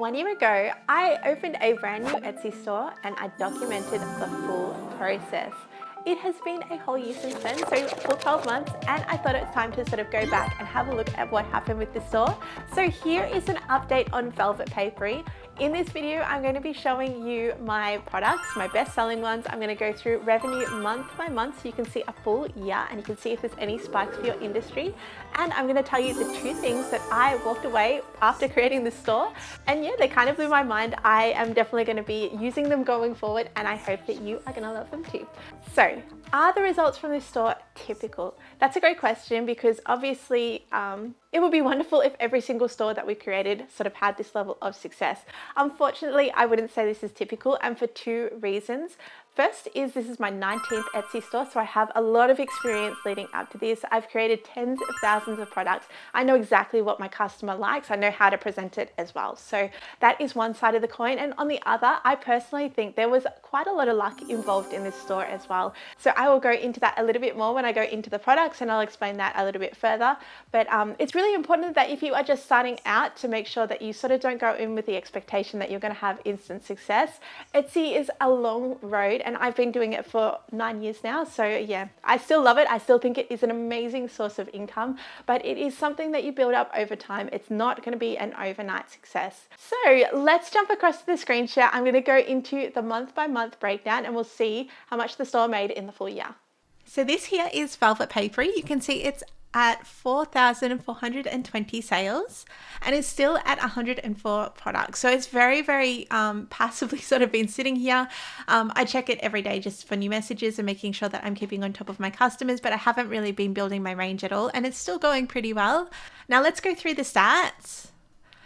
1 year ago, I opened a brand new Etsy store and I documented the full process. It has been a whole year since then, so full 12 months, and I thought it's time to sort of go back and have a look at what happened with the store. So here is an update on Velvet Papery. In this video, I'm going to be showing you my products, my best selling ones. I'm going to go through revenue month by month so you can see a full year and you can see if there's any spikes for your industry. And I'm going to tell you the 2 things that I walked away after creating this store. And yeah, they kind of blew my mind. I am definitely going to be using them going forward and I hope that you are going to love them too. So, are the results from this store typical? That's a great question because obviously it would be wonderful if every single store that we created sort of had this level of success. Unfortunately, I wouldn't say this is typical, and for 2 reasons. First is this is my 19th Etsy store, so I have a lot of experience leading up to this. I've created tens of thousands of products. I know exactly what my customer likes. I know how to present it as well. So that is one side of the coin. And on the other, I personally think there was quite a lot of luck involved in this store as well. So I will go into that a little bit more when I go into the products and I'll explain that a little bit further. But it's really important that if you are just starting out to make sure that you sort of don't go in with the expectation that you're going to have instant success. Etsy is a long road and I've been doing it for 9 years now. So yeah, I still love it. I still think it is an amazing source of income, but it is something that you build up over time. It's not going to be an overnight success. So let's jump across to the screen share. I'm going to go into the month by month breakdown and we'll see how much the store made in the full year. So this here is Velvet Papery. You can see it's at 4,420 sales and it's still at 104 products. So it's very passively sort of been sitting here. I check it every day just for new messages and making sure that I'm keeping on top of my customers, but I haven't really been building my range at all and it's still going pretty well. Now let's go through the stats.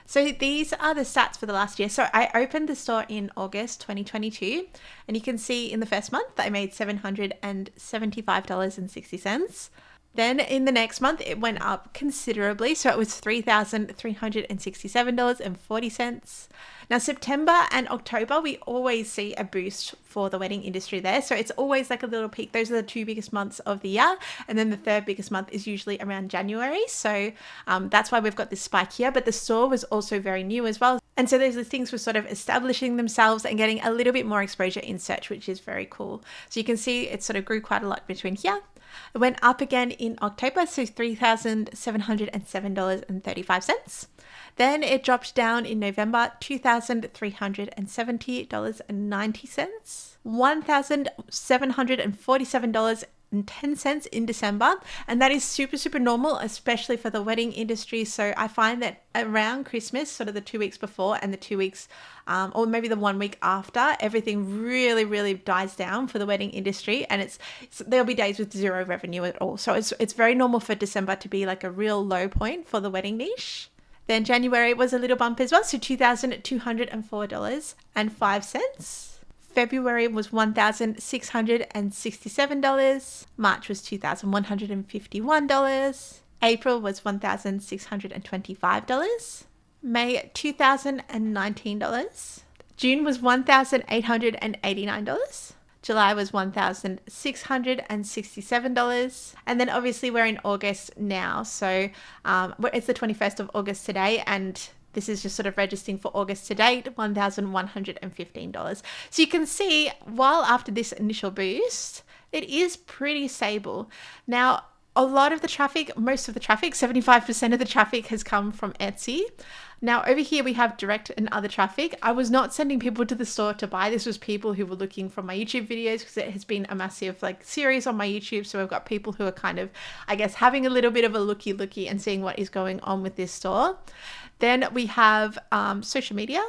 So these are the stats for the last year. So I opened the store in August 2022 and you can see in the first month I made $775.60. Then in the next month, it went up considerably. So it was $3,367.40. Now, September and October, we always see a boost for the wedding industry there. So it's always like a little peak. Those are the 2 biggest months of the year. And then the 3rd biggest month is usually around January. So that's why we've got this spike here. But the store was also very new as well. And so those things were sort of establishing themselves and getting a little bit more exposure in search, which is very cool. So you can see it sort of grew quite a lot between here. It went up again in October, so $3,707.35. Then it dropped down in November, $2,370.90, $1,747.10 in December, and that is super normal, especially for the wedding industry. So I find that around Christmas, sort of the 2 weeks before and the 2 weeks or maybe the 1 week after, everything really dies down for the wedding industry, and there'll be days with 0 revenue at all. So it's very normal for December to be like a real low point for the wedding niche. Then January was a little bump as well, so $2,204.05. February was $1,667. March was $2,151. April was $1,625. May $2,019. June was $1,889. July was $1,667. And then obviously we're in August now. So it's the 21st of August today, and this is just sort of registering for August to date, $1,115. So you can see while after this initial boost, it is pretty stable. Now, a lot of the traffic, most of the traffic, 75% of the traffic has come from Etsy. Now over here we have direct and other traffic. I was not sending people to the store to buy. This was people who were looking from my YouTube videos because it has been a massive series on my YouTube. So I've got people who are kind of, I guess, having a little bit of a looky and seeing what is going on with this store. Then we have social media.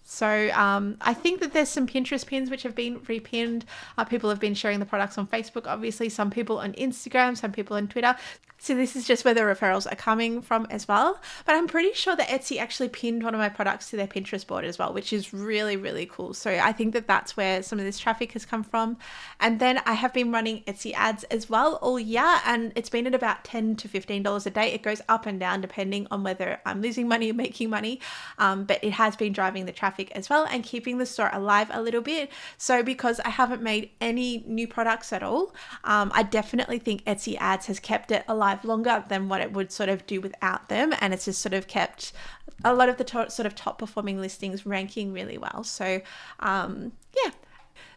So I think that there's some Pinterest pins which have been repinned. People have been sharing the products on Facebook, obviously, some people on Instagram, some people on Twitter. So this is just where the referrals are coming from as well. But I'm pretty sure that Etsy actually pinned one of my products to their Pinterest board as well, which is really cool. So I think that that's where some of this traffic has come from. And then I have been running Etsy ads as well all year, and it's been at about $10 to $15 a day. It goes up and down depending on whether I'm losing money or making money, but it has been driving the traffic traffic as well and keeping the store alive a little bit. So because I haven't made any new products at all, I definitely think Etsy ads has kept it alive longer than what it would sort of do without them, and it's just sort of kept a lot of the sort of top performing listings ranking really well. So yeah.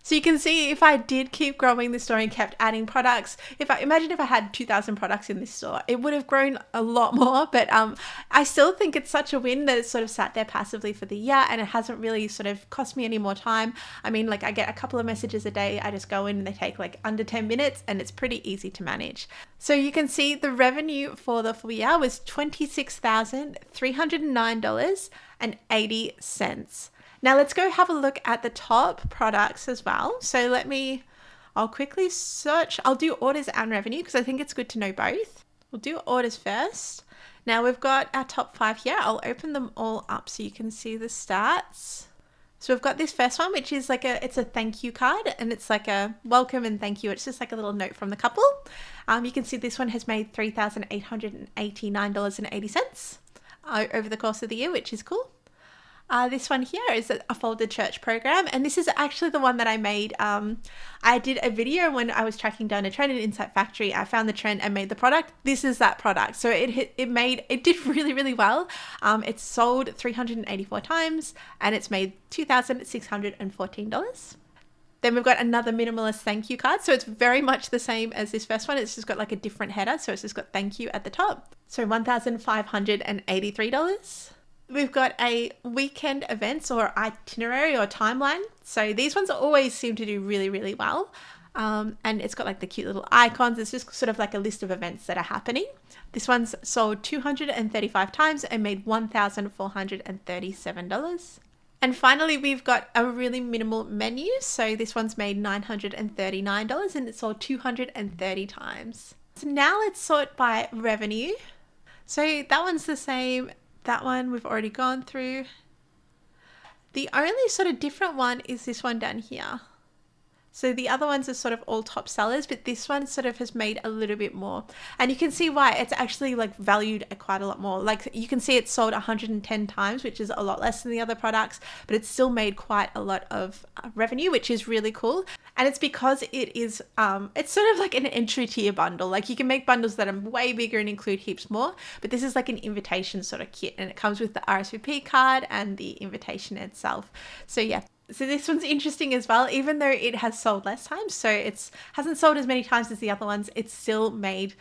So you can see if I did keep growing the store and kept adding products, imagine if I had 2,000 products in this store, it would have grown a lot more. But I still think it's such a win that it's sort of sat there passively for the year, and it hasn't really sort of cost me any more time. I mean, like I get a couple of messages a day. I just go in and they take like under 10 minutes, and it's pretty easy to manage. So you can see the revenue for the full year was $26,309.80. Now let's go have a look at the top products as well. So I'll quickly search. I'll do orders and revenue because I think it's good to know both. We'll do orders first. Now we've got our top 5 here. I'll open them all up so you can see the stats. So we've got this first one, which is it's a thank you card, and it's like a welcome and thank you. It's just like a little note from the couple. You can see this one has made $3,889.80 over the course of the year, which is cool. This one here is a folded church program, and this is actually the one that I made. I did a video when I was tracking down a trend in Insight Factory. I found the trend and made the product. This is that product. So it did really, really well. It's sold 384 times and it's made $2,614. Then we've got another minimalist thank you card. So it's very much the same as this first one. It's just got like a different header. So it's just got thank you at the top. So $1,583. We've got a weekend events or itinerary or timeline. So these ones always seem to do really, really well. And it's got like the cute little icons. It's just sort of like a list of events that are happening. This one's sold 235 times and made $1,437. And finally, we've got a really minimal menu. So this one's made $939 and it's sold 230 times. So now let's sort by revenue. So that one's the same. That one we've already gone through. The only sort of different one is this one down here. So the other ones are sort of all top sellers, but this one sort of has made a little bit more. And you can see why. It's actually like valued at quite a lot more. Like you can see it's sold 110 times, which is a lot less than the other products, but it's still made quite a lot of revenue, which is really cool. And it's because it is, it's sort of like an entry tier bundle. Like you can make bundles that are way bigger and include heaps more, but this is like an invitation sort of kit, and it comes with the RSVP card and the invitation itself. So yeah. So this one's interesting as well, even though it has sold less times. So it hasn't sold as many times as the other ones. It's still made,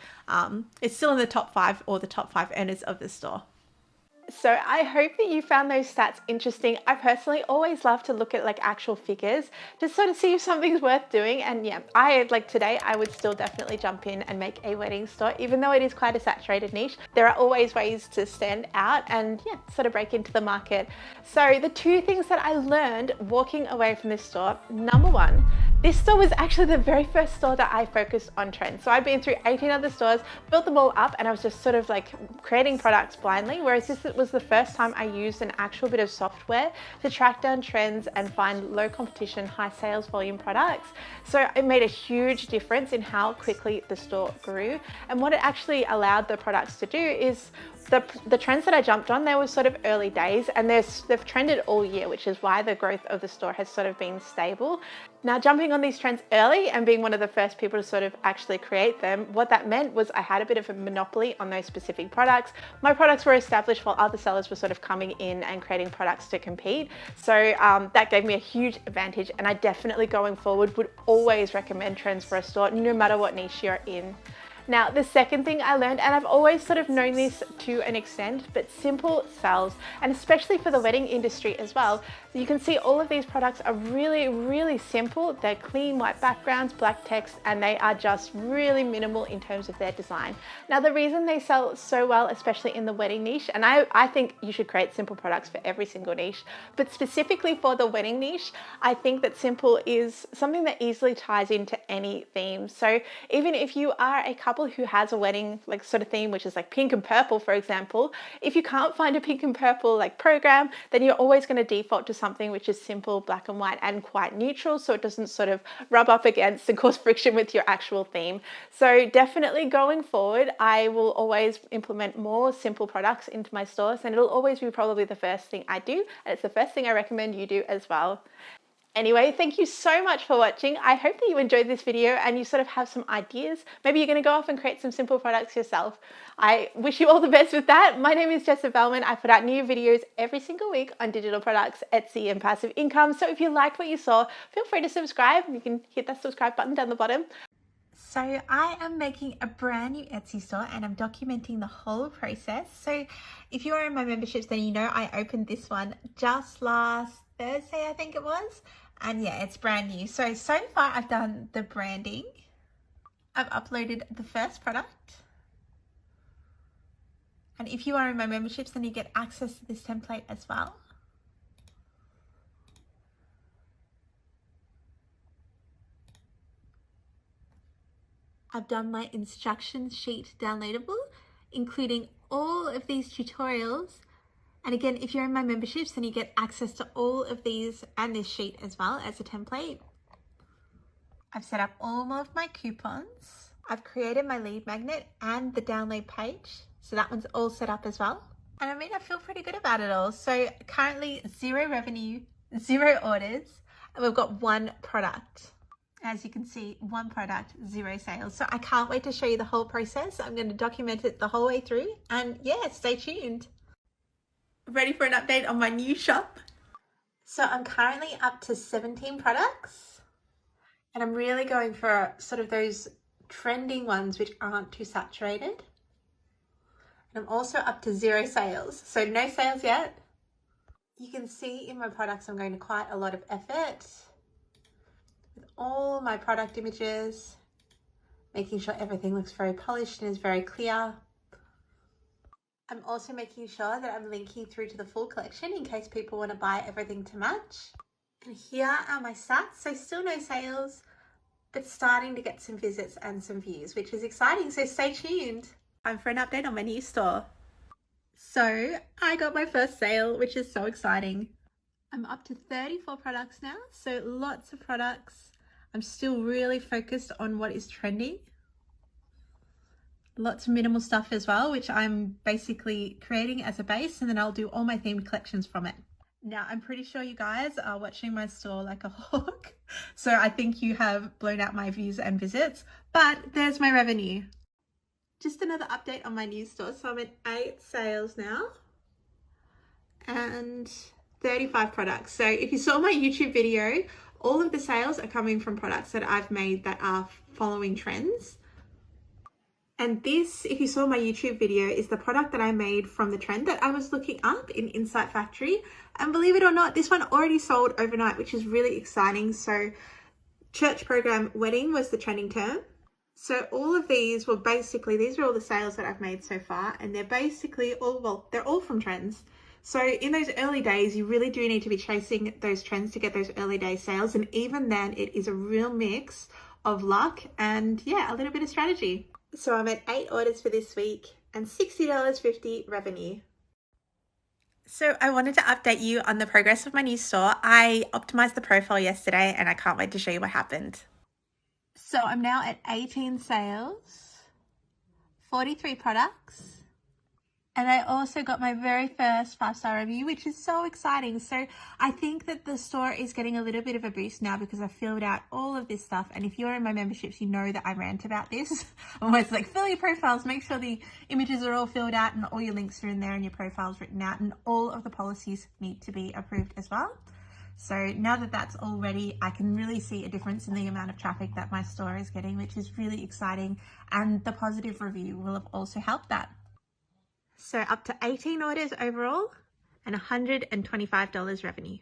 it's still in the top 5 or the top 5 earners of the store. So I hope that you found those stats interesting. I personally always love to look at like actual figures to sort of see if something's worth doing. And yeah, today I would still definitely jump in and make a wedding store, even though it is quite a saturated niche. There are always ways to stand out and yeah, sort of break into the market. So the 2 things that I learned walking away from this store, number 1, this store was actually the very first store that I focused on trends. So I've been through 18 other stores, built them all up, and I was just sort of like creating products blindly, whereas this was the first time I used an actual bit of software to track down trends and find low competition, high sales volume products. So it made a huge difference in how quickly the store grew. And what it actually allowed the products to do is the trends that I jumped on, they were sort of early days, and they've trended all year, which is why the growth of the store has sort of been stable. Now, jumping on these trends early and being one of the first people to sort of actually create them, what that meant was I had a bit of a monopoly on those specific products. My products were established while other sellers were sort of coming in and creating products to compete. So that gave me a huge advantage, and I definitely going forward would always recommend trends for a store, no matter what niche you're in. Now, the second thing I learned, and I've always sort of known this to an extent, but simple sells, and especially for the wedding industry as well. You can see all of these products are really, really simple. They're clean white backgrounds, black text, and they are just really minimal in terms of their design. Now, the reason they sell so well, especially in the wedding niche, and I think you should create simple products for every single niche, but specifically for the wedding niche, I think that simple is something that easily ties into any theme. So even if you are a couple couple who has a wedding like sort of theme, which is like pink and purple, for example, if you can't find a pink and purple like program, then you're always going to default to something which is simple, black and white, and quite neutral, so it doesn't sort of rub up against and cause friction with your actual theme. So definitely going forward, I will always implement more simple products into my stores, and it'll always be probably the first thing I do, and it's the first thing I recommend you do as well. Anyway, thank you so much for watching. I hope that you enjoyed this video and you sort of have some ideas. Maybe you're going to go off and create some simple products yourself. I wish you all the best with that. My name is Jessa Bellman. I put out new videos every single week on digital products, Etsy, and passive income. So if you liked what you saw, feel free to subscribe. You can hit that subscribe button down the bottom. So I am making a brand new Etsy store and I'm documenting the whole process. So if you are in my memberships, then you know I opened this one just last Thursday, I think it was. And yeah, it's brand new. So far I've done the branding. I've uploaded the first product. And if you are in my memberships, then you get access to this template as well. I've done my instruction sheet downloadable, including all of these tutorials. And again, if you're in my memberships, then you get access to all of these and this sheet as well as a template. I've set up all of my coupons. I've created my lead magnet and the download page. So that one's all set up as well. And I mean, I feel pretty good about it all. So currently 0 revenue, 0 orders, and we've got 1 product. As you can see, 1 product, 0 sales. So I can't wait to show you the whole process. I'm going to document it the whole way through, and yeah, stay tuned. Ready for an update on my new shop? So I'm currently up to 17 products, and I'm really going for sort of those trending ones which aren't too saturated. And I'm also up to 0 sales, so no sales yet. You can see in my products I'm going to quite a lot of effort with all my product images, making sure everything looks very polished and is very clear. I'm also making sure that I'm linking through to the full collection in case people want to buy everything to match. And here are my stats. So still no sales, but starting to get some visits and some views, which is exciting. So stay tuned. Time for an update on my new store. So I got my first sale, which is so exciting. I'm up to 34 products now. So lots of products. I'm still really focused on what is trending. Lots of minimal stuff as well, which I'm basically creating as a base, and then I'll do all my themed collections from it. Now, I'm pretty sure you guys are watching my store like a hawk, so I think you have blown out my views and visits, but there's my revenue. Just another update on my new store. So I'm at 8 sales now and 35 products. So if you saw my YouTube video, all of the sales are coming from products that I've made that are following trends. And this, if you saw my YouTube video, is the product that I made from the trend that I was looking up in Insight Factory. And believe it or not, this one already sold overnight, which is really exciting. So church program wedding was the trending term. So all of these were basically, these are all the sales that I've made so far. And they're basically all, well, they're all from trends. So in those early days, you really do need to be chasing those trends to get those early day sales. And even then, it is a real mix of luck and yeah, a little bit of strategy. So I'm at 8 orders for this week and $60.50 revenue. So I wanted to update you on the progress of my new store. I optimized the profile yesterday and I can't wait to show you what happened. So I'm now at 18 sales, 43 products. And I also got my very first 5-star review, which is so exciting. So I think that the store is getting a little bit of a boost now because I filled out all of this stuff. And if you're in my memberships, you know that I rant about this. I'm always like, fill your profiles, make sure the images are all filled out and all your links are in there and your profile's written out, and all of the policies need to be approved as well. So now that that's all ready, I can really see a difference in the amount of traffic that my store is getting, which is really exciting. And the positive review will have also helped that. So up to 18 orders overall and $125 revenue.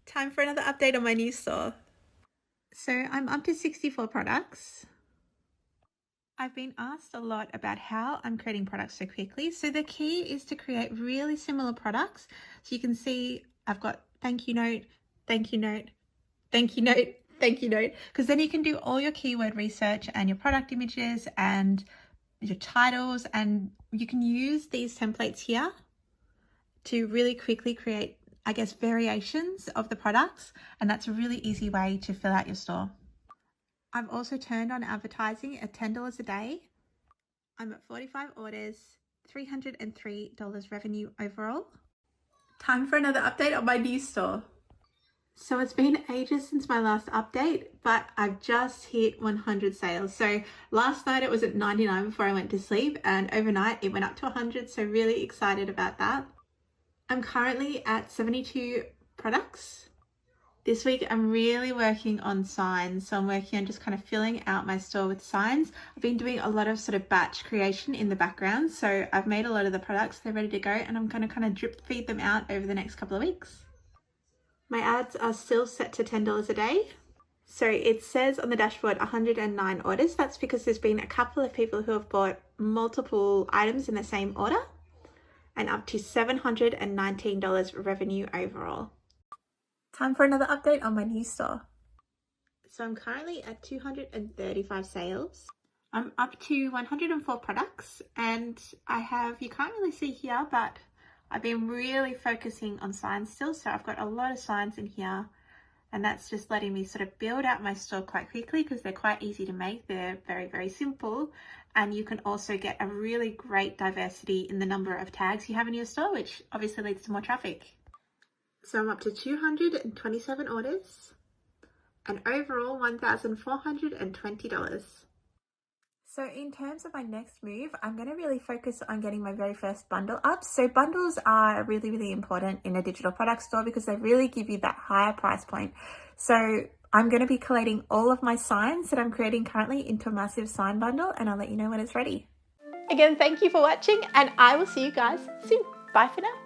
Time for another update on my new store. So I'm up to 64 products. I've been asked a lot about how I'm creating products so quickly. So the key is to create really similar products. So you can see I've got thank you note, thank you note, thank you note, thank you note, because then you can do all your keyword research and your product images and your titles, and you can use these templates here to really quickly create, I guess, variations of the products, and that's a really easy way to fill out your store. I've also turned on advertising at $10 a day. I'm at 45 orders, $303 revenue overall. Time for another update on my new store. So it's been ages since my last update, but I've just hit 100 sales. So last night it was at 99 before I went to sleep, and overnight it went up to 100. So really excited about that. I'm currently at 72 products. This week I'm really working on signs. So I'm working on just kind of filling out my store with signs. I've been doing a lot of sort of batch creation in the background. So I've made a lot of the products, they're ready to go, and I'm going to kind of drip feed them out over the next couple of weeks. My ads are still set to $10 a day. So it says on the dashboard 109 orders. That's because there's been a couple of people who have bought multiple items in the same order, and up to $719 revenue overall. Time for another update on my new store. So I'm currently at 235 sales. I'm up to 104 products, and I have, you can't really see here, but I've been really focusing on signs still. So I've got a lot of signs in here, and that's just letting me sort of build out my store quite quickly because they're quite easy to make. They're very, very simple. And you can also get a really great diversity in the number of tags you have in your store, which obviously leads to more traffic. So I'm up to 227 orders and overall $1,420. So in terms of my next move, I'm going to really focus on getting my very first bundle up. So bundles are really, really important in a digital product store because they really give you that higher price point. So I'm going to be collating all of my signs that I'm creating currently into a massive sign bundle, and I'll let you know when it's ready. Again, thank you for watching, and I will see you guys soon. Bye for now.